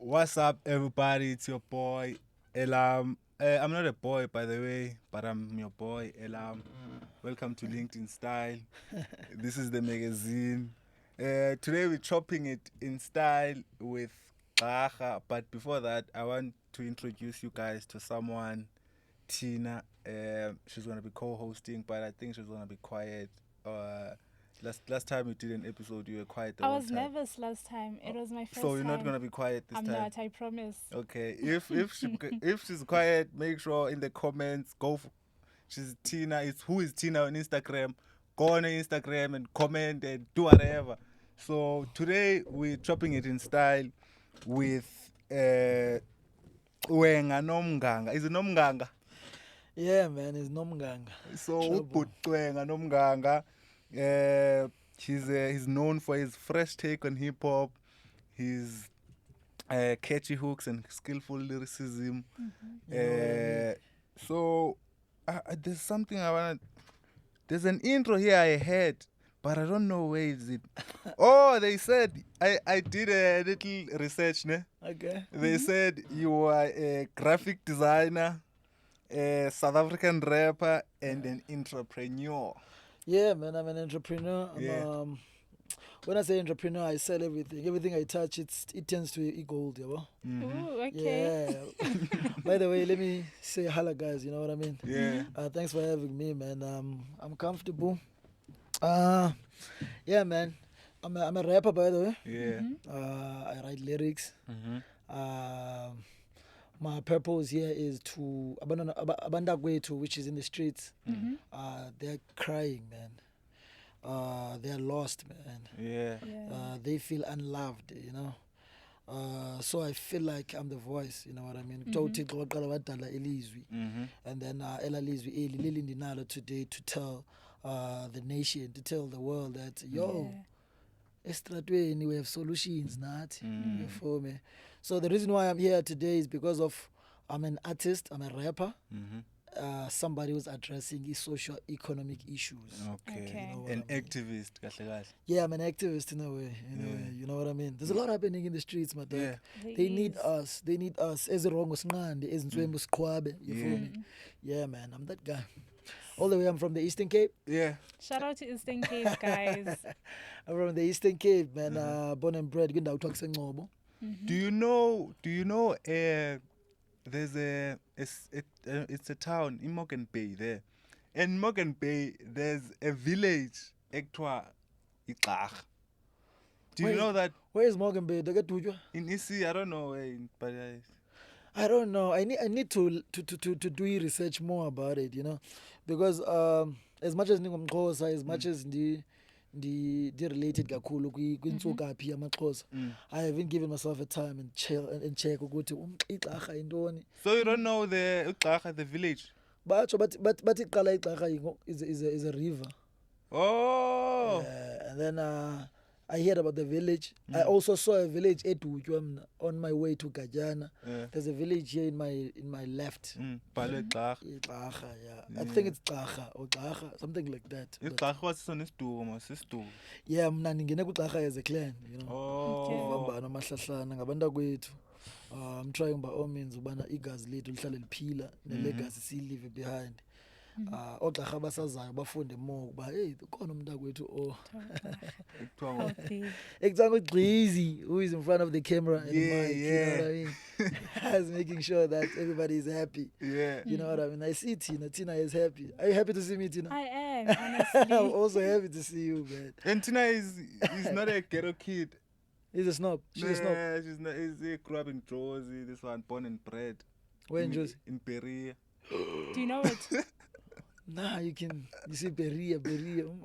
What's up, everybody? It's your boy Elam. I'm not a boy, by the way, but I'm your boy Elam. Welcome to LinkedIn Style. This is the magazine. Today we're chopping it in style with Gaga. But before that, I want to introduce you guys to someone, Tina. She's gonna be co-hosting, but I think she's gonna be quiet. Last time we did an episode, you were quiet the I whole was time. nervous last time. It was my first So you're not time. gonna be quiet this I'm time. not, I promise. Okay, if she's quiet, make sure in the comments she's Tina. It's who is Tina on Instagram. Go on Instagram and comment and do whatever. So today we're chopping it in style with Wenga Nomganga. Is it Nomganga? Yeah, man, it's Nomganga. So Trouble. Wenga Nomganga. He's known for his fresh take on hip hop. His catchy hooks and skillful lyricism. You know what I mean? So there's something I want. There's an intro here I heard, but I don't know where is it. Oh, they said I did a little research, ne? Okay. They said you are a graphic designer, a South African rapper, and an entrepreneur. Yeah, man, I'm an entrepreneur. Yeah. When I say entrepreneur, I sell everything. Everything I touch, it turns to gold, you know? Ooh, okay. Yeah. By the way, let me say hello, guys. You know what I mean? Yeah. Thanks for having me, man. I'm comfortable. Yeah, man. I'm a rapper, by the way. Yeah. I write lyrics. Mm-hmm. My purpose here is to Abandagwetu, which is in the streets. They're crying, man. They're lost, man. Yeah. Yeah. They feel unloved, you know. So I feel like I'm the voice, you know what I mean. Mm-hmm. And then Ella Lizwi eli leli ndinalo today to tell the nation, to tell the world that yo, estradweni we have solutions, not you feel me. So the reason why I'm here today is because of I'm an artist, I'm a rapper. Mm-hmm. Somebody who's addressing his socio-economic issues. Okay. Okay. You know what An I mean? activist, kahle kahle. Yeah, I'm an activist in a way. Yeah. You know what I mean? There's a lot happening in the streets, my dog. Yeah. They need us. They need us. Ezirongo sinqande, ezinswembu siqhwabe. You feel Yeah. me? Yeah, man. I'm that guy. All the way, I'm from the Eastern Cape. Yeah. Shout out to Eastern Cape, guys. I'm from the Eastern Cape, man. Born and bred. Kwindawo kuthiwa kuseNgcobo. Do you know? There's it's a town in Morgan Bay there. In Morgan Bay, there's a village ekuthiwa iGqarha. Do you Wait. know that Where is Morgan Bay? Dakatujwa? in EC? I don't know where, but I don't know. I need to do research more about it, you know, because as much as ningomxhosa, as much as ndi related kakhulu kwintsukaphi yamaxhosa, I haven't given myself a time and check ukuthi iGqarha yintoni. so you don't know the iGqarha, the village. Batsho bathi iqala iGqarha is a river. Oh. And then I heard about the village. I also saw a village edutywa on my way to Gajana. Yeah. There's a village here in my left. Bhalwe iGqarha. iGqarha, yeah. I think it's Gqarha or Gqarha, something like that. But iGqarha wasisona isiduko masisiduko. yeah, mna ndingene kuGqarha as a clan, you know. Oh. Uvambana amahlahlana ngabantakwethu. I'm trying by all means ubana igazi lethu lihlale liphila nelegacy siyilive behind. Ogqarha basazayo bafunde more ukuba hey ukhona umntakwethu Ekuthiwa ngo- Healthy. Example Gleezy, who is in front of the camera and Yeah, mic, you know what I mean? Is making sure that everybody is happy. Yeah. You know what I mean? I see Tina. Tina is happy. Are you happy to see me, Tina? I am, I'm honestly. also happy to see you, man. And Tina is not a ghetto kid. He's a snob. She's a snob. Nah, she's not. She grew up in Jozi. This one born and bred. Where in Jozi? In Peria. Do you know it? Nah, you see Beria.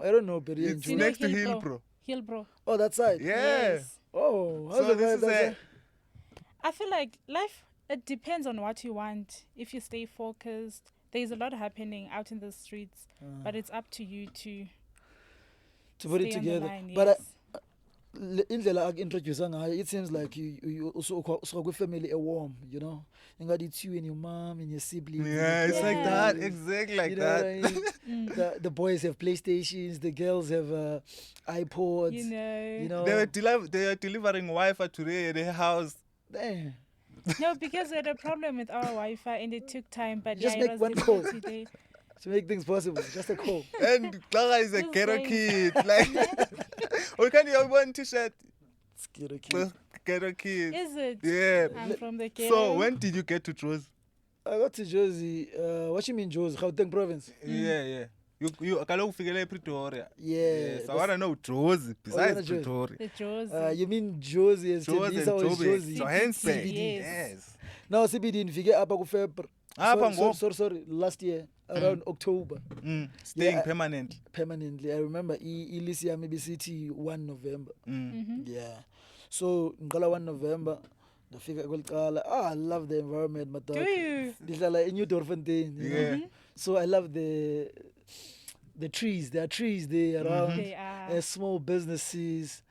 I don't know Beria in It's Do you Jozi. know next to Hillbro? Hillbro. Hillbro. Oh, that side? Yeah. Yes. Oh, how's So the this vibe? is I feel like life, it depends on what you want. If you stay focused, there's a lot happening out in the streets, but it's up to you to to put it stay on the together. line, But yes. indlela aku-introduce ngayo, it seems like you also family a warm, you know. Ingathi it's you and your mom and your siblings. and Yeah, your it's like Yeah. that. brothers. Exactly like You know that. what I mean? The boys have PlayStations, the girls have iPods. You know. You know, They were delivering Wi-Fi today at their house. Damn. No, because we had a problem with our Wi-Fi and it took time. But Just yeah, make it was one call. difficult today. To make things possible, just a call. And Clara is a These ghetto days. kid. Like, or can you have one t-shirt? Scared kid. Ghetto kid. Is it? Yeah. I'm from the ghetto. So when did you get to Jozi? I got to Jozi. What you mean, Jozi? Gauteng province. Yeah. You kaloku ufikele Pretoria. Yeah. Yes, I wanna know Jozi besides wanna Jozi? Pretoria. The jaws. You mean Jozi as Jozi and Tembisa or is Joburg. Jozi? Johannesburg. CBD. Yes. No, CBD nifike apa ku February. Apha Sorry, last year around October Staying Yeah, permanent. permanently. I remember ilisi yami bisithi 1 November. Yeah. So ngiqala 1 November ndafika kweliqala. I love the environment, my dog. Do you? Ndihlala in New Dorfontein. You know? Yeah. So I love the trees. There are trees there around. They are Small businesses,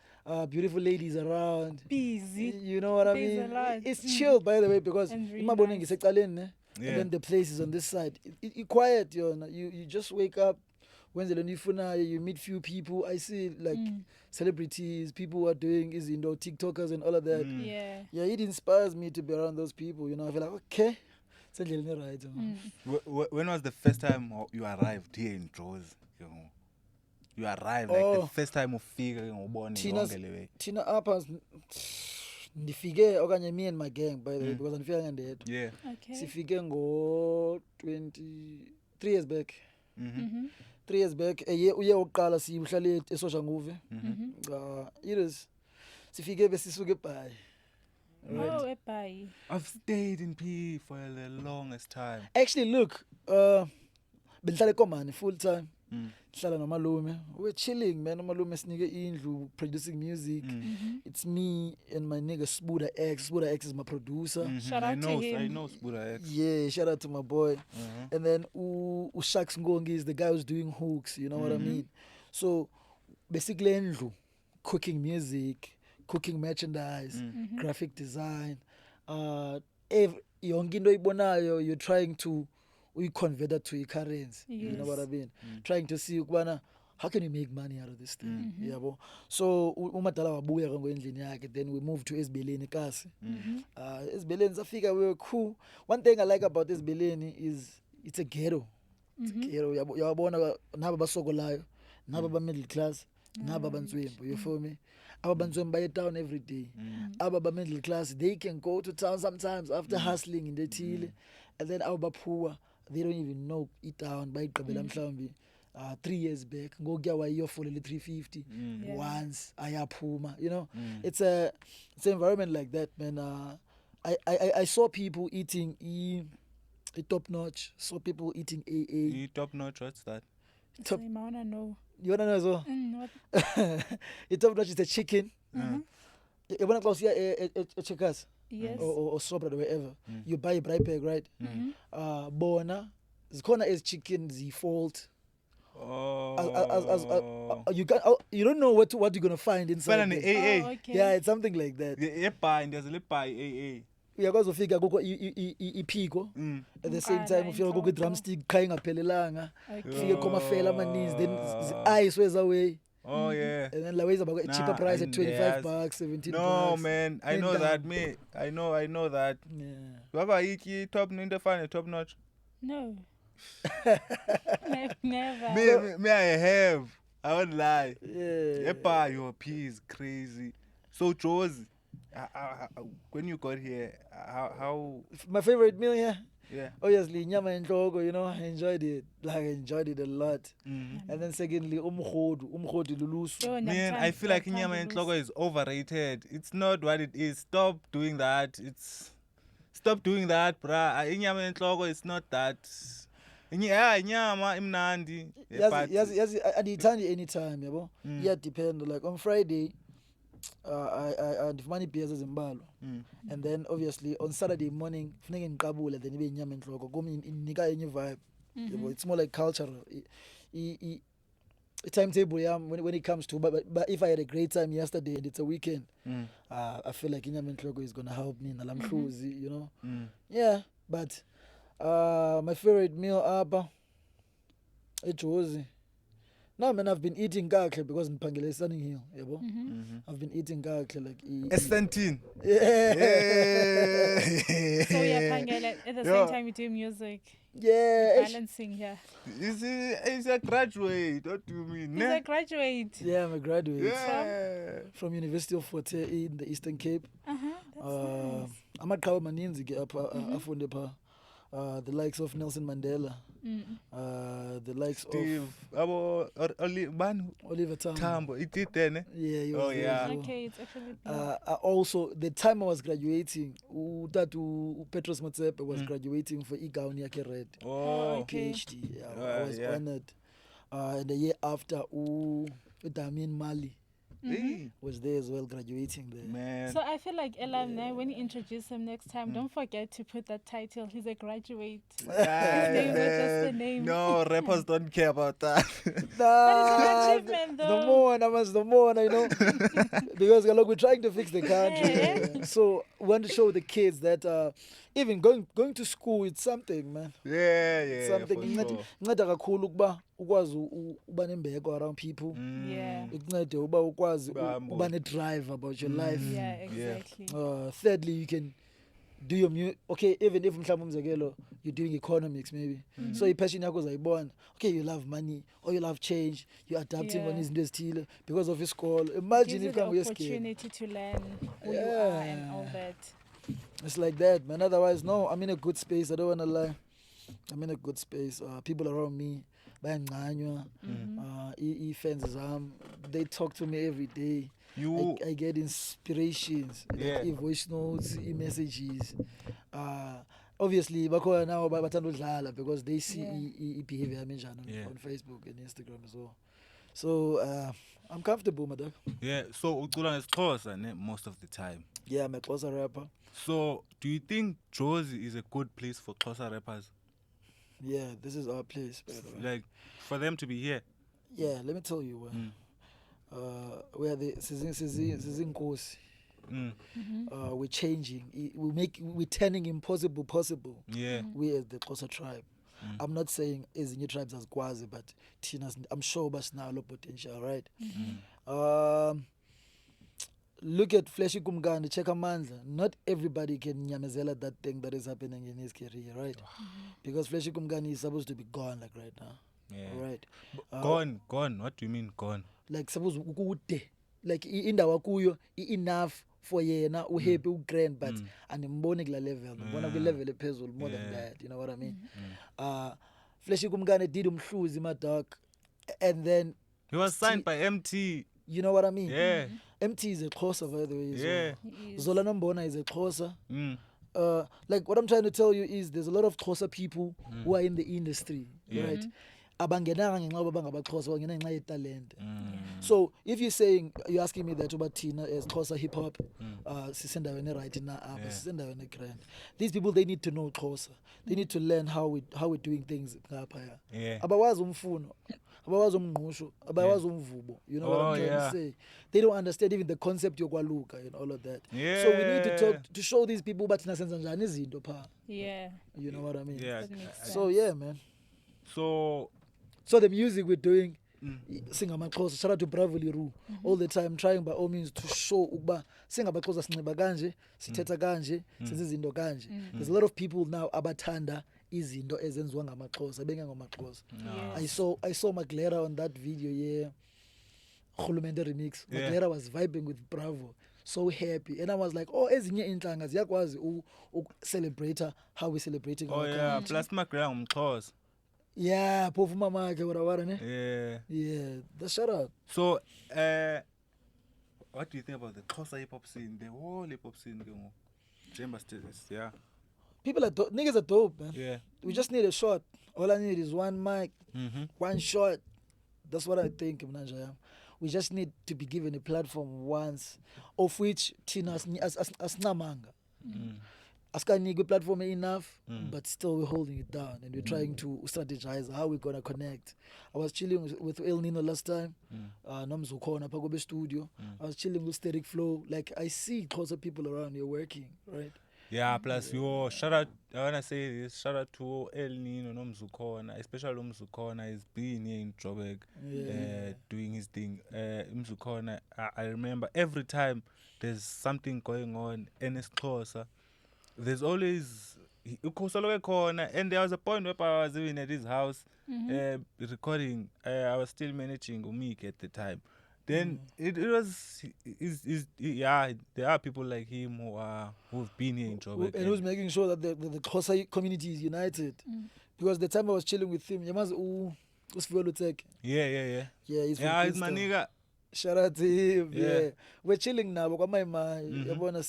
beautiful ladies around. busy. You know what I There's a mean? lot. It's chill, by the way, because And really imabone nice. ngisecaleni, ne? Yeah. And then the place is on this side. It quiet, you just wake up. When you meet few people. I see like celebrities, people who are doing TikTokers and all of that. Yeah. Yeah, it inspires me to be around those people. I feel like okay, sendleleni right. When was the first time you arrived here in Jozi? You arrived like the Oh. first time ufika ngobone Tina's- yonke le way. Thina apha ndifike okanye me and my gang, by the way, because andifika ngandedwa. Yeah. Okay. Sifike ngo 3 years back. Mm-hmm. 3 years back, uye wokuqala siuhlale eSosha Nguve. It is sifike besisuke eBhayi. Oh, eBhayi. I've stayed in PE for the longest time. Actually, look, bendihlala eKomani full time. Hlala nomalume. We're chilling, man. Umalume sinike indlu, producing music. It's me and my nigga Spuda X. Spuda X is my producer. Shout I out to know, him. I know Spuda X. Yeah, shout out to my boy. And then Ushaks Ngongi is the guy who's doing hooks, you know what I mean? So basically endlu, cooking music, cooking merchandise, graphic design, yonke into oyibonayo you're trying to convert that to a currency. You know what I mean? Trying to see ukubana how can you make money out of this thing? Yabo. So umadala wabuya ngoendlini yakhe, then we moved to Esbeleni Kasi. Esbeleni safika, we were cool. One thing I like about Esbeleni is it's a ghetto. It's a ghetto. Yabona naba basokolayo, naba ba middle class, naba bantswembu, you feel me? Aba bantswembu baye town every day. Aba ba middle class, they can go to town sometimes after hustling in the Tile. And then aba poor, they don't even know it town bayigqibela mhlawumbi 3 years back ngokuya wayiyofolela 350 Yeah. once ayaphuma, it's an environment like that, man. I saw people eating a top notch, saw people eating AA. You top notch, what's that? Top- Same, I wanna know. You wanna know as well? What? A top notch is a chicken. You wanna go see a checkers Yes. or sobra or wherever. You buy a bright bag, right? Bona zikhona as chicken default. Oh. You don't know what you're gonna find inside. Fana there. ne-AA. Oh, okay. Yeah, it's something like that. Ebhayi ndiyazela ebhayi AA. Uyakwazi ufika kukho iphiko at the same time ufika kukho i-drumstick qha ingaphelelanga, ufike khomafela amaninzi, then ice wears away, Oh yeah. and then laways about a cheaper Nah, price at and 25 yes. bucks, 17 No bucks. man, I Then know down. that me. I know that. Yeah. Baba iki top into fine top notch. No. Never. Me I have. I won't lie. Yeah. Epa, your P is crazy. So Jozi, when you got here, how My favorite meal here, yeah. obviously nyama enhloko, I enjoyed it. Like I enjoyed it a lot. Mm-hmm. And then secondly, umkhodu lulusu. Yo, Man, I feel like inyama enhloko is overrated. It's not what it is. Stop doing that. Stop doing that, bruh. Inyama enhloko is not that. Yeah, inyama imnandi. Yazi andiyithandi anytime, yabo. Depend. Like on Friday, I ndifumana beers ezimbalwa. And then obviously on Saturday morning funeke ngiqabule, then ibe inyama enhloko kumi inika enye vibe. Yabo, it's more like cultural. I timetable yam when it comes to but if I had a great time yesterday and it's a weekend, I feel like inyama enhloko is gonna help me nalamhluzi, Yeah, but my favorite meal apha eJozi No man, I've been eating kakhe because ngiphangele Sunning Hill, yabo. I've been eating kakhe like Essentin. yeah. So you're pangela at the same time you do music. Yeah. Balancing here. He's a graduate. What do you mean? He's a graduate. Yeah, I'm a graduate Yeah. from University of Fort Hare in the Eastern Cape. That's nice. Amaqhawe maninzi ke apha afunde pha. The likes of Nelson Mandela, the likes Steve, abo ban of Oliver Tambo. Tambo. It did then. Yeah, he was Oh, there yeah. as well. Okay, it's actually Also, the time I was graduating, Utatu Petros Motsepe was graduating for Igaoni Yake Red. Oh. okay. PhD. I was yeah. honored. And the year after, Damin Mali Hey, was there as well, graduating there. man. So I feel like alumni, when you introduce him next time, don't forget to put that title. He's a graduate. Ah, name is just man. the name. No, rappers don't care about that. Nah, achievement, the though. more and I must, the more, you know, because look, we're trying to fix the country. Yeah. So we want to show the kids that even going to school, it's something, man. Yeah, Something. for Inceda sure. inceda kakhulu ukuba ukwazi uba nembeko around people. Yeah. Ikuncede uba ukwazi Bambo. uba ne-drive about your life. Yeah, exactly. Thirdly, you can do your okay, even if mhlawumbe umzekelo you're doing economics maybe, so i-passion yakho uzayibona. Okay, you love money or you love change, you're adapting Yeah. on izinto ezithile because of isikolo. Gives Imagine you if the kangu yesgame. opportunity to learn who you are and all that. It's like that, man. Otherwise, no, I'm in a good space. I don't want to lie. I'm in a good space. People around me, bayangcanywa, fans they talk to me every day. You, I get inspirations, Yeah. like voice notes, messages. Obviously, bakhona now bathanda udlala because they see Yeah. behavior yami enjani Yeah. on Facebook and Instagram as well. So I'm comfortable, my dog. yeah, so ucula ngesixhosa ne most of the time. Yeah, I'm a Xhosa rapper. So, do you think Jozi is a good place for Xhosa rappers? Yeah, this is our place, by the way. Like, for them to be here? Yeah, let me tell you where the Sizinkosi. We're changing. We're turning impossible possible. Yeah. We as the Xhosa tribe. I'm not saying as new tribes as Kwazi, but Tinas, I'm sure Basnalo potential, right? Look at Fleshy Kumgani, check Amandla. Not everybody can nyamezela that thing that is happening in his career, right? Because Fleshy Kumgani is supposed to be gone like right now. Yeah. Right. Gone. What do you mean gone? Like suppose ukude. Like indawo kuyo enough for yena uhappy ugrand but animboni kula level. Ngibona ku level ephezulu more than that, you know what I mean? Fleshy Kumgani did umhluzi my dog, and then He was signed by MT. you know what I mean? Yeah. MT is a Xhosa, by the way. Yeah. He is. Zola Nombona is a Xhosa. Mm. Like what I'm trying to tell you is there's a lot of Xhosa people who are in the industry, Yeah. right? Abangenanga ngenxa yoba bangabaXhosa, bangena ngenxa yetalente. Mm. So if you're asking me that about Tina as Xhosa hip hop, sisendaweni right na apha, sisendaweni grand. These people, they need to know Xhosa. They need to learn how we're doing things ngapha. Yeah. Abawazi umfuno, abawazi umngqusho, abawazi umvubo. You know what I'm trying to say? They don't understand even the concept yokwaluka and all of that. Yeah. So we need to talk to show these people but thina senza njani izinto pha. Yeah. You know what I mean? Yeah. That makes sense. So yeah, man. So, The music we're doing, singamaXhosa, shout out to Bravo Liru, all the time trying by all means to show ukuba singamaXhosa sinxiba kanje, sithetha kanje, senza izinto kanje. There's a lot of people now abathanda izinto ezenziwa ngamaXhosa bengengamaXhosa. Yes. I saw Maglera on that video, yeah. Khulumente remix. Yeah. Maglera was vibing with Bravo. So happy. And I was like, oh, ezinye intlanga ziyakwazi celebrate how we celebrating oh our yeah, country. plus Magrela ngumXhosa. Yeah, phofu mama ke wara ne? Yeah. Yeah, that's shout out. So, what do you think about the Xhosa hip hop scene, the whole hip hop scene? Chamber status, yeah. People are niggas are dope, man. Yeah. We just need a shot. All I need is one mic, Mm-hmm. one shot. That's what I think, Mnanja. We just need to be given a platform once, of which Tina as namanga. Askanikwe platform enough, but still we're holding it down and we're trying to strategize how we're gonna connect. I was chilling with El Nino last time, Nomzukhona Pagobe studio. I was chilling with Static Flow. Like I see Xhosa people around here working, right? Yeah, plus yo, shout out, I wanna say this, shout out to El Nino Nomzukona, especially Umzukona. He's been here in Joburg doing his thing. Umzukona, I remember every time there's something going on in Xhosa, there's always ukhuseleke khona. And there was a point where I was even at his house recording. I was still managing Umik at the time. Then it was yeah, there are people like him who've been here in Joburg. And who's making sure that the Xhosa community is united. Because the time I was chilling with him, Yamazi Usifio Lutek. Yeah. Yeah, he's from Yeah, he's my Queenstown. nigga. Shout out to him. Yeah. Yeah. We're chilling now. Yabona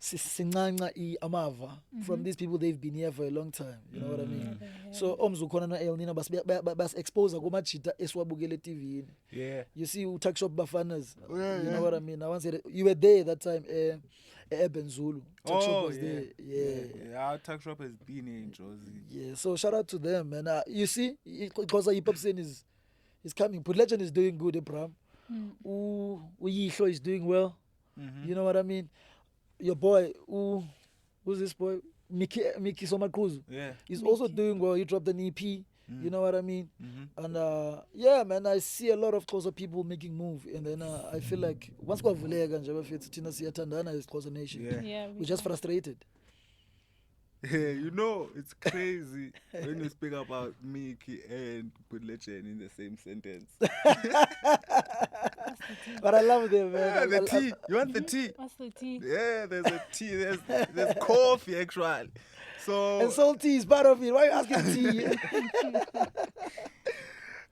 sincanca amava from these people. They've been here for a long time. You know what I mean? So Omzukhona no El Nino bas expose kumajita esiwabukele TV. Yeah. You see uTuck Shop Bafanas. Yeah, You yeah. know what I mean? I once said you were there that time. Eben Zulu. Tuck Shop was there. Yeah. Our tax shop has been here in Josie. Yeah, so shout out to them, man. You see, because hip hop scene is coming. Put Legend is doing good, Abraham. Uyihlo is doing well. You know what I mean? Your boy, who's this boy? Mickey Somakuzu. Yeah. He's also doing well. He dropped an EP. You know what I mean? And yeah, man, I see a lot of Xhosa people making move, and then I feel like once kwavuleka nje bafethu thina siyathandana as Xhosa nation. Yeah. We're just frustrated. Yeah, you know, it's crazy when you speak about Mickey and Good Legend in the same sentence. But I love them, Yeah, man. the tea. You want the tea? What's the tea? Yeah, there's a tea. There's coffee actually. So And salty is part of it. Why are you asking tea?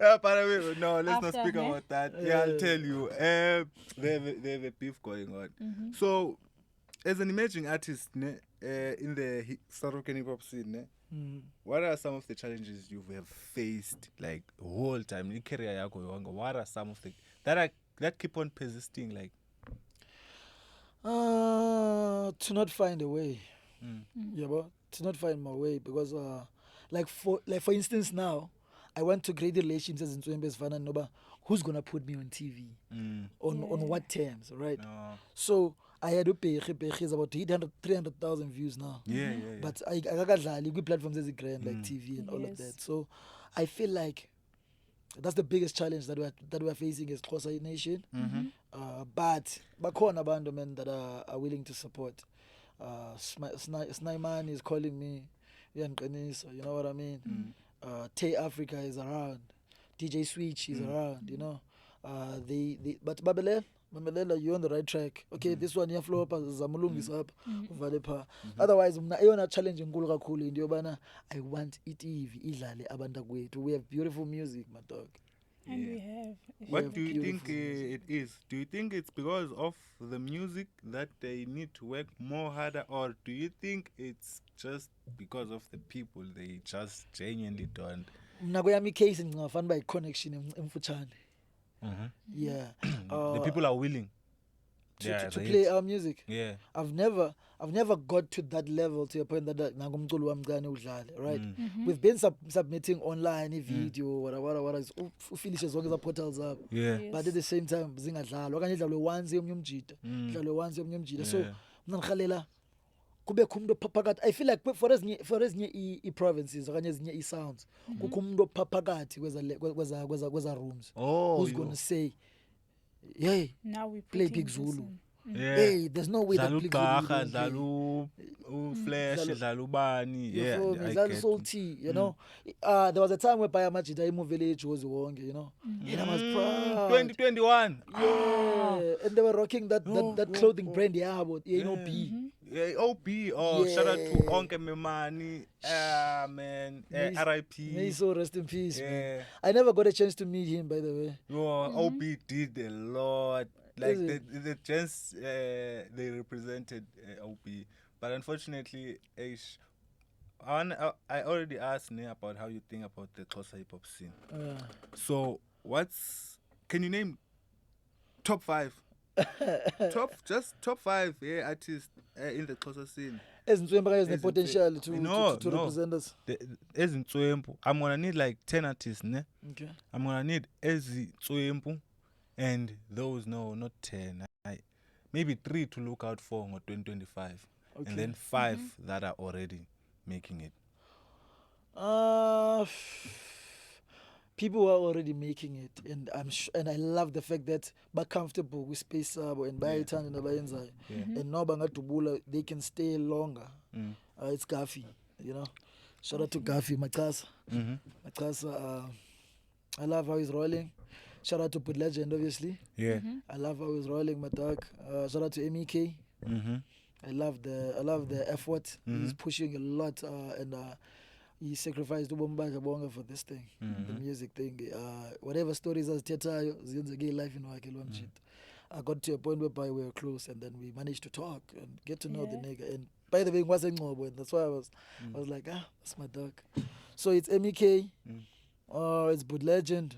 yeah, but I mean, no, let's not After, speak ne? about that. Yeah, I'll tell you. They have a beef going on. So, as an emerging artist, ne, in the South African hip hop scene, ne, what are some of the challenges you have faced, like the whole time in your career? What are some of the that keep on persisting, like? To not find a way. Yeah, but to not find my way because like for instance now, I want to create relationships as in Nzwembe Sifana who's gonna put me on TV on what terms, right? No. So I had to pay is about 300,000 views now. Yeah. But I got platforms as a grand like TV and all of Yes. that. So I feel like that's the biggest challenge that we're facing as Xhosa Nation. But bakhona abantu men that are willing to support. Snyman is calling me. Ian Qiniso, you know what I mean? Tay Africa is around. DJ Switch is around, you know. But Mabelela, you're on the right track. Okay, this one here flow up zamulungisa up uvale pha. Otherwise mna eyona challenge enkulu kakhulu into yobana I want iTV idlale abantu kwethu. We have beautiful music, my dog. And we have. What do you think beautiful it is? Do you think it's because of the music that they need to work more harder, or do you think it's just because of the people they just genuinely don't? Mna kweyami case ngingafana by connection emfutshane. Yeah. The people are willing. to play our music. Yeah. I've never got to that level to a point that nangumculo wamncane udlale, right? We've been submitting online video whatever ufinish zonke za portals up. Yeah. Yes. But at the same time zingadlalwa okanye idlalwe once yomnye umjida idlalwe once yomnye umjida. So Yeah. mina ngikhalela kube khumntu phakathi. I feel like for ezinye i-provinces okanye ezinye i-sounds kukho umuntu phakathi kweza rooms who's going to say, hey, Now we play putting Big this Zulu. in. Yeah. Hey, there's no way that Dlala Big Zulu uGqarha, don't play. dlala uFlash, Dlala- dlala ubani. You Yeah. feel me? I That's get salty, you know. There was a time where Baya Majida Imo Village was wonke, you know. And I was proud. 2021. Yeah, and they were rocking that clothing brand, yeah, but you know, Yeah. B. Yeah, OB. Oh, shout out to Yeah. Onke Memani. Man. May RIP. so rest in peace, man. Yeah. I never got a chance to meet him, by the way. Yo, OB did a lot. Like Is it? the gents, they represented OB, but unfortunately, I already asked Ne about how you think about the Xhosa hip hop scene. So, can you name top 5? top 5 artists in the Xhosa scene. As in Nzwembe has the As in potential to No. represent us. As in Nzwembu, I'm gonna need like 10 artists, ne? Okay. I'm gonna need Ezi Nzwembu and those, no, not 10. Maybe 3 to look out for in 2025. Okay. and then 5 that are already making it. People are already making it, and and I love the fact that they're comfortable with space sabo and Yeah. bayayithanda into abayenzayo. Yeah. And now bangadubula, they can stay longer. Mm. It's Gaffy, you know. Shout out to Gaffy, Machasa. Mm-hmm. Machasa, I love how he's rolling. Shout out to Put Legend, obviously. Yeah. I love how he's rolling, my dog. Shout out to MEK. Mm-hmm. I love the effort. He's Mhm. pushing a lot, and he sacrificed ubomi bakhe bonke for this thing, the music thing. Whatever stories azithethayo ziyenzeke elifini wakhe lo mshit. I got to a point whereby we were close, and then we managed to talk and get to know the Yeah. nigga. And by the way, ngwaseNgcobo, and that's why I was like, that's my dog. So it's MEK, it's Bud Legend.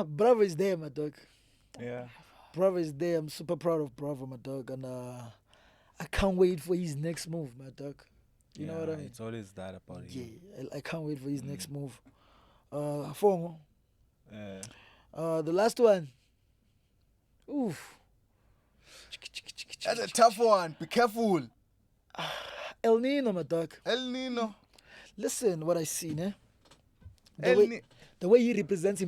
Bravo is there, my dog. Yeah. Bravo is there. I'm super proud of Bravo, my dog, and I can't wait for his next move, my dog. You know what I mean? It's always that about Yeah, you. I can't wait for his next move. Fongo, Uh, the last one. Oof. that's a tough one. Be careful. El Nino, my dog. El Nino. Listen, what I see, ne? The, El way, Ni- the way he represents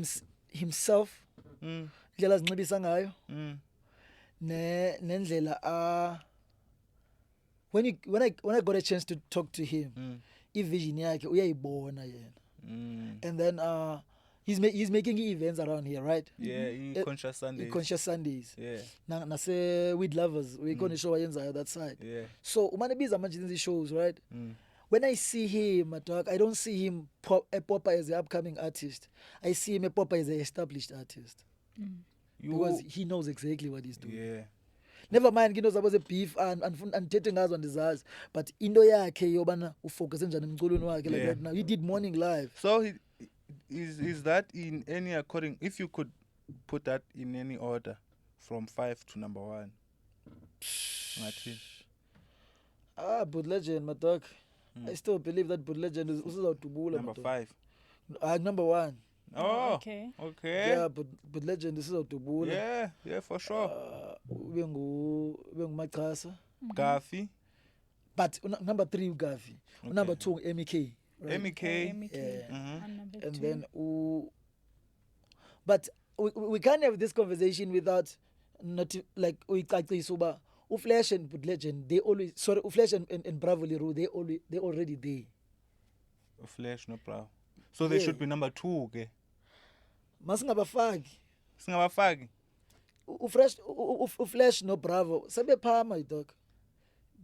himself, Mm. indlela azinxibisa ngayo, Mm. nendlela when I got a chance to talk to him, i-vision yakhe uyayibona yena. Mm. And then he's making events around here, right? Yeah, Conscious Sundays. Conscious Sundays. Yeah. Nase Weed Lovers, we gonna show ayenzayo that side. Yeah. So umane biza manje these shows, right? Mm. When I see him, my dog, I don't see him a popper as an upcoming artist. I see him a popper as an established artist. Because he knows exactly what he's doing. Yeah. Never mind ngino zabo ze beef andithethe ngazo andizazi, but into yakhe yobana ufocus njani emculweni wakhe like Yeah. right now. He did morning live. So is that in any according? If you could put that in any order, from 5 to number 1. Ngathi. Bud Legend, my dog. I still believe that Bud Legend is usizawudubula. Number 5. Number 1. Oh. Okay. Okay. Yeah, but Legend is usizawudubula. Yeah, for sure. Ube ngumachasa. Gaffy. But number 3 uGavi. Okay. Number 2 MEK. Right? MEK. Yeah. And number And 2. then but we can't have this conversation without not like uyicacisa uba uFlash and Bud Legend, they always uFlash and Bravo Leroux, they already there. Flash no bra. So they Yeah. should be number 2 ke. Masingabafaki. Singabafaki. uFlash no Bravo sebephama my dog.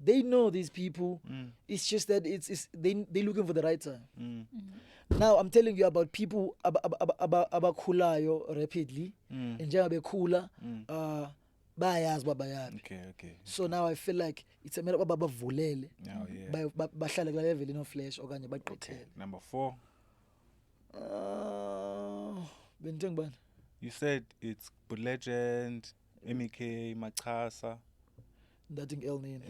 They know these people. It's just that they looking for the right time. Now I'm telling you about people abakhulayo rapidly, njengoba bekhula bayazi babayaphi. Okay. So now I feel like it's a matter of bavulele Oh, yeah. bahlale kula level no Flash okanye baqothele. Number 4. Benteng bani? You said it's Bud Legend, MEK, Machasa, Ndathi El Nino.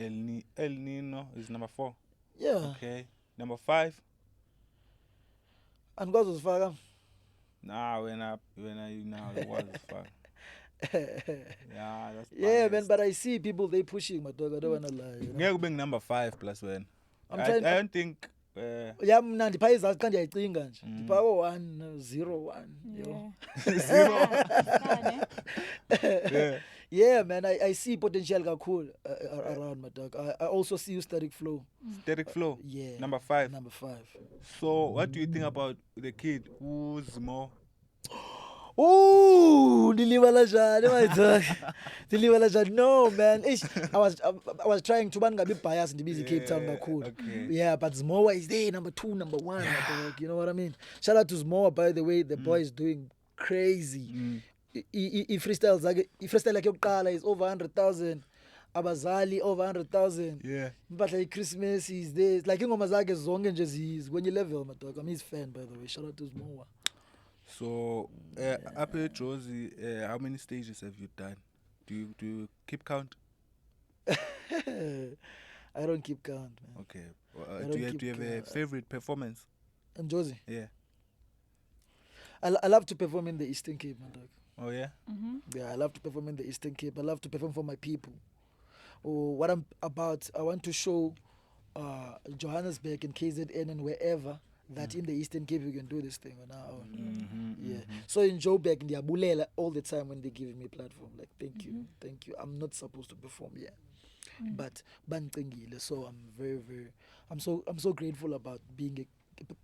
El Nino is number 4. Yeah. Okay. Number 5. Andikwazi uzifaka. Nah, when I now it was fun. Yeah, that's Yeah, man, biased. but I see people they pushing my dog. I don't wanna lie. You know? Ngeke ube number 5 plus when. I'm I trying. don't think Yeah, mna ndipha izazi xa ndiyayicinga nje. Ndipha 1 0 1. yeah. Yeah, man, I see potential kakhulu around my dog. I also see Static Flow. Static Flow. Yeah. Number 5. Number 5. So what do you think about the kid who's more? Ooh, dilibala njani my dog. Dilibala njani. No, man. I was trying to be biased ndibizi Cape Town kakhulu. Okay. Yeah, but Zmoa is there, number 2, number 1, my dog. You know what I mean? Shout out to Zmoa, by the way. The boy is doing crazy. I-freestyle yakhe yokuqala is over 100,000. Abazali over 100,000. Yeah. Impahla ye-Christmas is there. Like ingoma zakhe zonke nje zikwenye level, my dog. I'm his fan, by the way. Shout out to Zmoa. So up here, Josie, how many stages have you done? Do you keep count? I don't keep count, man. Okay. I Do don't you keep have a count. favorite performance? And Josie, Yeah. I love to perform in the Eastern Cape, my dog. Oh yeah. Yeah, I love to perform in the Eastern Cape. I love to perform for my people. or what I'm about. I want to show Johannesburg and KZN and wherever that in the Eastern Cape you can do this thing on our own. Yeah. So in Joburg, ndiyabulela all the time when they give me a platform. Like, thank you. I'm not supposed to perform here, but banqingile. So I'm very, I'm so grateful about being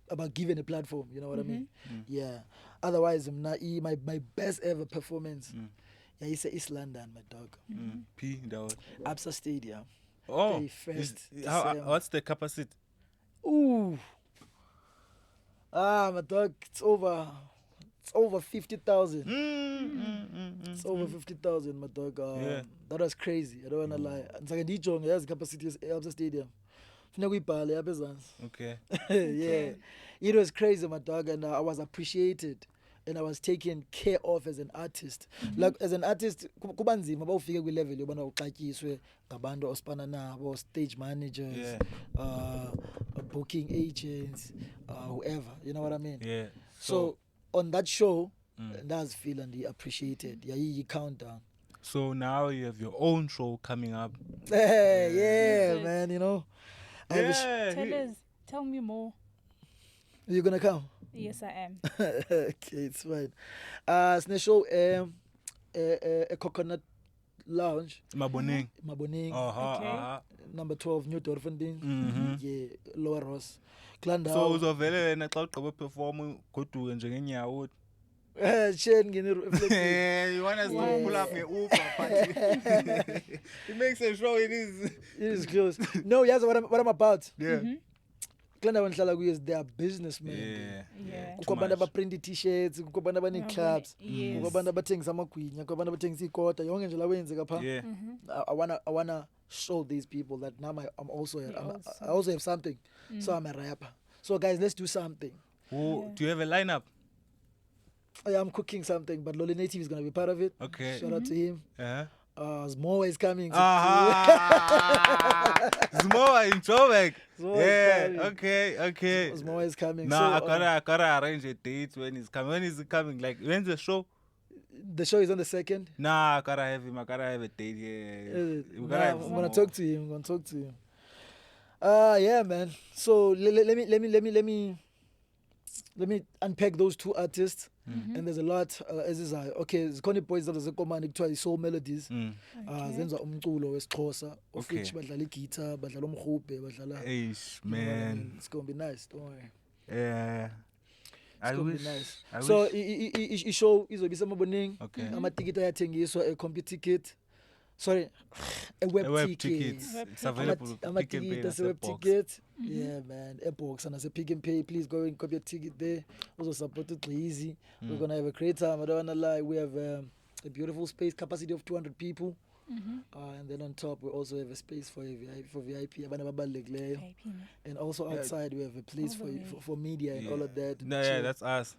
about giving a platform. You know what I mean? Yeah. Otherwise, my best ever performance. Yeah, it's East London, my dog. P. That Absa Stadium. Oh, 31st how, December. what's the capacity? Ooh. My dog, it's over 50,000. It's over 50,000, my dog. Yeah. That was crazy. I don't wanna lie. Ngizake ndiyijong yazi capacity Absa Stadium. Funeka uyibhale apha ezantsi. Okay. Yeah. It was crazy, my dog, and I was appreciated and I was taken care of as an artist. Like as an artist, kuba nzima bawufike kwi-level yobana uxatyiswe ngabantu osipana nabo, stage managers, Yeah. Booking agents, whoever. You know what I mean? Yeah. So on that show, that's feeling appreciated. Yeah, you countdown. So now you have your own show coming up. Yeah, Yes. man. You know, I have a Yeah. Tell me more. you're gonna come. Yes, I am. Okay, it's fine. Sine show a coconut lounge, Maboneng. Maboneng, Uh-huh. number 12, New Dorfending. Yeah, Lower Ross. So Clandau. uzovele wena xa ugqiba perform goduke njengenyawo. Shane ngene You want us to pull up nge-Uber party? It makes a show, it is. It is close. No, yes, what I'm about. Yeah. Clandau ndihlala kuyo is they are businessmen. Yeah. Kukho abantu abaprinta t-shirts, kukho abantu abanee-clubs, Yes. kukho abantu abathengisa amagwinya, kukho abantu abathengisa iikota, yonke nje la wenzeka phaa. Yeah. I wanna show these people that now I'm also You I also have something. So I'm a rapper. So guys, let's do something. Do you have a lineup? I'm cooking something, but Loli Native is gonna be part of it. Okay. Shout out to him. Uh-huh. Zmoa is coming. Zmoa in Joburg. Zmoa is Yeah. coming. Okay. Zmoa is coming. Nah, So, I gotta arrange a date when he's coming. When is he coming? Like, when's the show? the show is on the 2nd. Nah, I gotta have him. I gotta have a date here. We gotta have I'm gonna Zmoa. talk to him. I'm gonna talk to him. Yeah, man. So let me unpack those two artists. And there's a lot. Okay, zikhona ii-boys that zasekomani kuthiwa yi-soul melodies. Zenza umculo wesiXhosa of Okay. which badlala igita, badlala umrhubhe, badlala. Eish, You know what I man. mean? It's gonna be nice. Don't worry. Yeah. It's I gonna wish. be nice. I So wish. i-show izobe isemaboneng. Okay. Amatikiti ayathengiswa, a computer ticket. Sorry, a web, A web ticket. tickets. Web It's available. Pick and Pay Amatikiti as a ase-web box. ticket. Yeah, man. Airbox and as a Pick and Pay. Please go and copy your ticket there. Also support it easy. We're gonna have a great time. I don't wanna lie. We have a beautiful space, capacity of 200 people. And then on top we also have a space for VIP. Abantu ababalulekileyo. VIP, man. And also outside we have a place All the way. for media and all of that. No, yeah, Chill. that's us.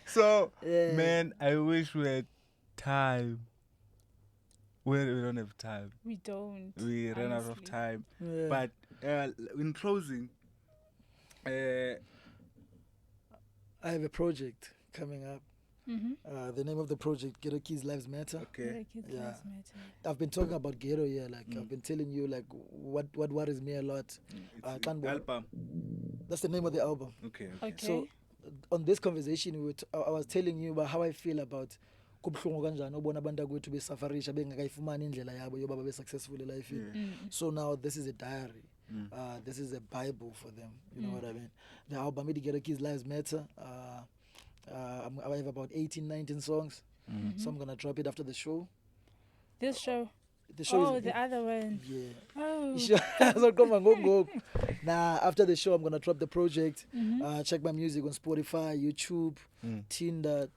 So, Yeah. man, I wish we had time. We don't have time. We don't. We ran out of honestly. time. Yeah. But in closing, I have a project coming up. The name of the project, Ghetto Kids Lives Matter. okay. Like it Yeah. does matter. I've been talking about ghetto here. Like I've been telling you, like what worries me a lot. It's Can't believe- album. That's the name of the album. Okay. Okay. So on this conversation, I was telling you about how I feel about kubuhlungu kanjani ubona abantu akwethu besafarisha bengakayifumani indlela yabo yoba babe successful life. So now this is a diary. This is a Bible for them. You know what I mean? The album Ghetto Kids Lives Matter. I have about 18, 19 songs. So I'm gonna drop it after the show. This show. The show Oh, is the other one. yeah. Oh. So come on, go. Nah, after the show, I'm gonna drop the project. Check my music on Spotify, YouTube, Tinder.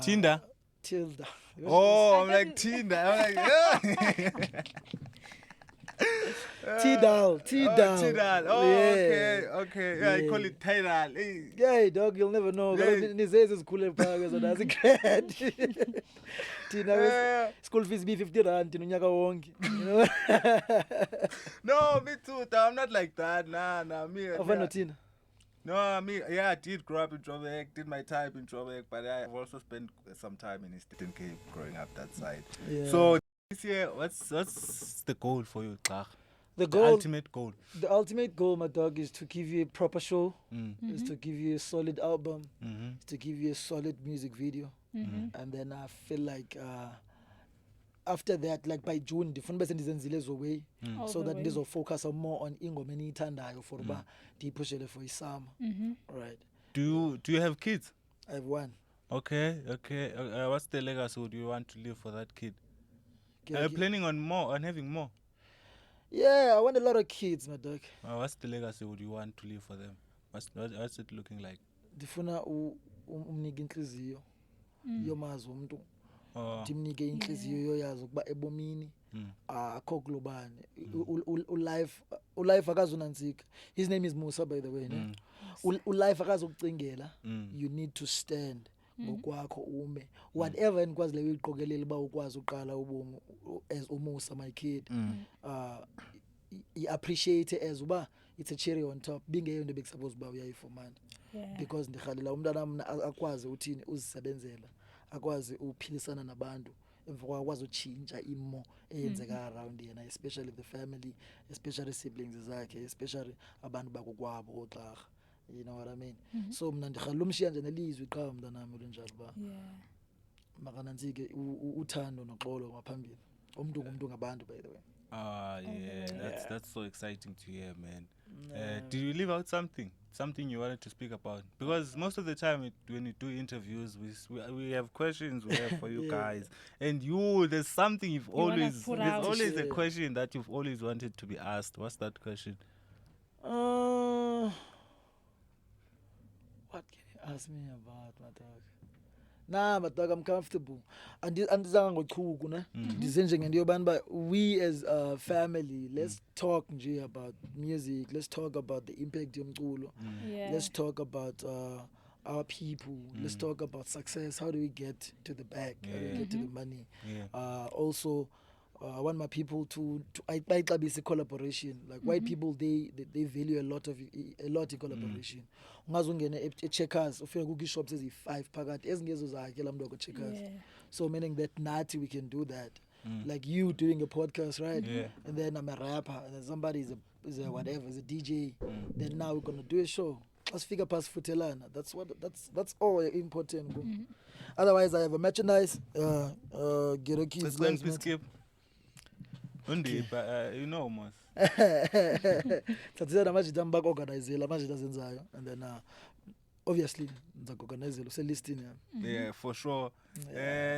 Tinder. Tilda. Oh, I'm I like thought Tinder. I'm like, yeah. Tidal. Tidal. Oh, Yeah. okay. Yeah, I call it Tidal. Hey. Yeah, dog, you'll never know. Yeah. Nizezi zikhule phaka so that's great. Tina Yeah. school fees be 50 rand unyaka wonke. You know? No, me too. I'm not like that. Nah, me. Afana Tina. No, me. Yeah, I did grow up in Joburg, did my time in Joburg, but I've also spent some time in Eastern Cape growing up that side. Yeah. So This year, what's the goal for you, Xarha? The The goal, ultimate goal. the ultimate goal, my dog, is to give you a proper show, Mm. is to give you a solid album, Mm-hmm. is to give you a solid music video, and then I feel like after that, like by June, different person is away, All so the that way. this will focus on more on ingoma eniyithandayo for uba ndiyipushele for isummer. Right. Do you have kids? I have one. Okay. What's the legacy would you want to leave for that kid? Okay, Are you okay. planning on having more? Yeah, I want a lot of kids, my dog. What's the legacy would you want to leave for them? What's it looking like? Ndifuna umnike inhliziyo yomazi umuntu, Oh, ndimnike inhliziyo yoyazi ukuba ebomini mm, akho kulubane. Ulife akazunantsika. His name is Musa, by the way. mm, Ulife akazukucingela. mm, You need to stand ngokwakho ume whatever enikwazi leyo uyiqokelela uba ukwazi uqala ubomi as umusa, my kid. mm, I-appreciate as uba it's a cherry on top bingeyo into bekusuppose uba uyayifumana, Yeah. because ndirhalela umntana mna akwazi uthini uzisebenzela, akwazi uphilisana nabantu, emva kwako akwazi utshintsha imo eyenzeka around yena, especially the family, especially siblings zakhe, especially abantu bakokwabo oXarha. You know what I mean? So mna ndirhalela umshiya nje nelizwi qha mntanami olunjalo uba Yeah. makanantsike uthando noxolo ngaphambili. Umntu ngumntu ngabantu, by the way. yeah. That's so exciting to hear, man. Did you leave out something you wanted to speak about? Because most of the time when you do interviews, we have questions we have for you Yeah. guys, and there's something You wanna there's put out. always a Yeah. question that you've always wanted to be asked. What's that question? What can you ask me about, my dog? Nah, my dog, I'm comfortable. Andizanga ngochuku ne. Ndize nje ngento yobana uba we as a family, let's talk nje about music. Let's talk about the impact yomculo. Yeah. Let's talk about our people. Let's talk about success. How do we get to the back? How do we get to the money? Yeah. Also, I want my people to ayixabise collaboration. Like white people, they value a lot in collaboration. Ungaze ungene eCheckers ufike kukho shops ezi5 phakathi ezingezo zakhe la mntu Checkers. Yeah. So meaning that nathi we can do that. Like you doing a podcast, right? Yeah. And then I'm a rapper, and then somebody is a whatever, is a DJ. Then now we're gonna do a show. Let's figure past futelana. That's all important. Bro. Otherwise, I have a merchandise. Get a keys. Let's go and please skip. Undi, but you know, Mos. Thathisana amajita ambakuorganizela amajita azenzayo, and then obviously ndizakuorganizela uselistini yami. Yeah, for sure.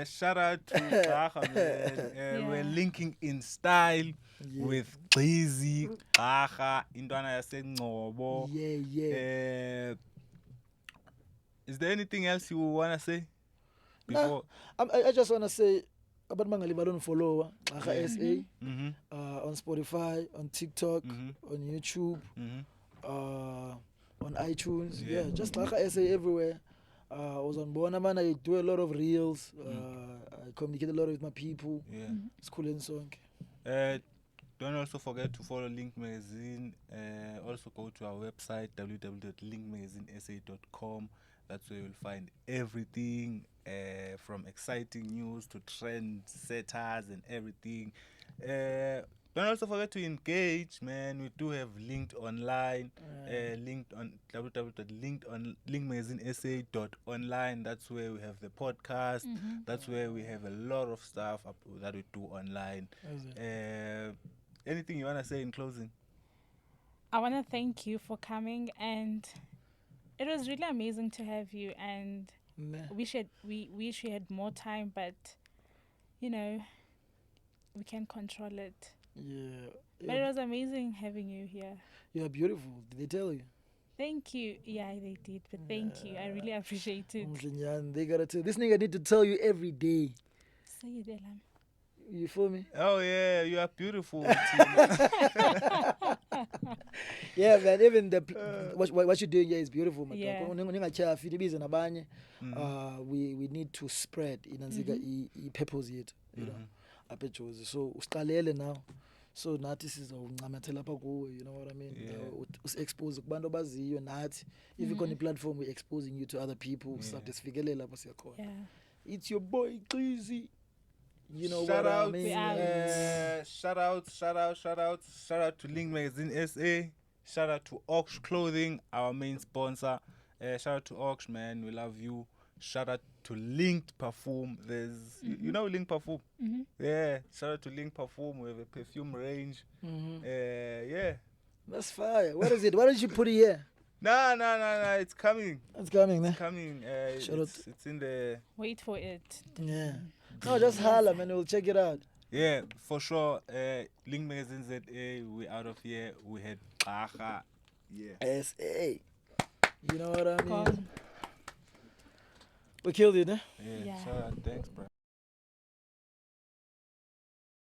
Shout out to Xarha, man. We're linking in style with Gqizi, Xarha, intwana yaseNgcobo. Yeah. Is there anything else you want to say Nah. before? I just want to say abantu bangalibali unifollowa Xarha SA Mm-hmm. on Spotify, on TikTok, on YouTube, Mm-hmm. on iTunes. Yeah. Yeah, just Xarha SA everywhere. I was on Bona, man. I do a lot of reels. I communicate a lot with my people. Yeah. It's cool and song. Don't also forget to follow Link Magazine. Also go to our website www.linkmagazinesa.com. That's where you'll find everything from exciting news to trend setters and everything. Don't also forget to engage, man. We do have linked online, linked on www.linkmagazinesa.online. That's where we have the podcast. That's where we have a lot of stuff that we do online. Anything you want to say in closing? I want to thank you for coming, and it was really amazing to have you. And Nah. we wish we had more time, but you know, we can't control it. Yeah. But it was amazing having you here. You're beautiful. Did they tell you? Thank you. Yeah, they did, but thank you. I really appreciate it. They gotta tell this nigga need to tell you every day. Say it, Elam. You feel me? Oh yeah, you are beautiful. Yeah, man. Even the what you're doing here is beautiful, man. Yeah. We need to spread i-purpose yethu, you know, apha eJozi. So usiqalele now. So nathi sizawuncamathela apha kuwe, you know what I mean? Usi-expose kubantu abaziyo nathi. If ikhona i-platform, we're exposing you to other people. Sizawude sifikelele apho siyakhona. Yeah. It's your boy Gqizi. You know Shout what I out, mean? We out. shout out to Link Magazine SA. Shout out to Ox Clothing, our main sponsor. Shout out to Ox, man, we love you. Shout out to Linked Perfume. There's you know Link Perfume. Mhm. Yeah, shout out to Link Perfume. We have a perfume range. Yeah. That's fire. What is it? Why don't you put it here? Nah, it's coming. It's coming, man. Coming. Shout out. It's in the. Wait for it. Yeah. No, just holla, man. We'll check it out. Yeah, for sure. Link Magazine ZA, we out of here. We had Baja. Yeah. SA. You know what I mean? Gone. We killed it, eh? Yeah. Yeah. Shout out. Thanks, bro.